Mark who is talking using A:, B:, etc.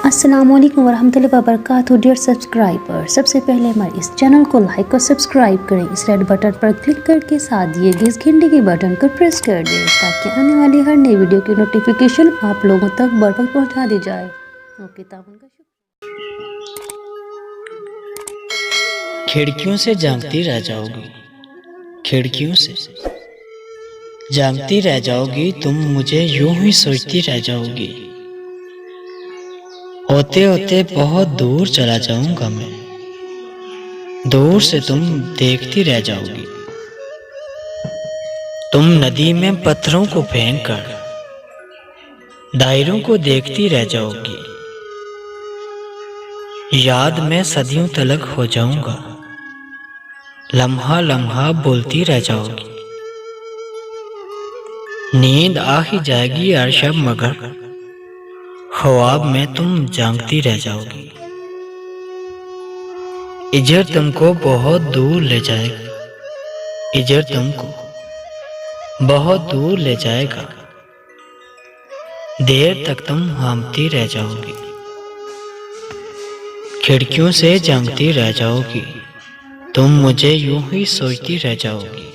A: अस्सलामुअलैकुम वरहमतुल्लाहि वबरकातुहू। Dear subscriber, सबसे पहले हमारे इस चैनल को लाइक और सब्सक्राइब करें। इस रेड बटन पर क्लिक करके साथ दिए गए इस घंटे के बटन को प्रेस कर दें ताकि आने वाली हर नई वीडियो की नोटिफिकेशन आप लोगों तक बर वक्त पहुँचा दी जाए। ओके, ताबन का
B: खिड़कियों से झांकती रह जाओगी, खिड़कियों से झांकती रह जाओगी तुम, मुझे यूं ही सोचती रह जाओगी। होते होते बहुत दूर चला जाऊंगा मैं, दूर से तुम देखती रह जाओगी। तुम नदी में पत्थरों को फेंक कर दायरों को देखती रह जाओगी। याद में सदियों तलक हो जाऊंगा, लम्हा लम्हा बोलती रह जाओगी। नींद आ ही जाएगी यार शब, मगर ख्वाब में तुम झांकती रह जाओगी। इजर तुमको बहुत दूर ले जाएगा, इजर तुमको बहुत दूर ले जाएगा। देर तक तुम हामती रह जाओगी, खिड़कियों से झांकती रह जाओगी तुम, मुझे यूं ही सोचती रह जाओगी।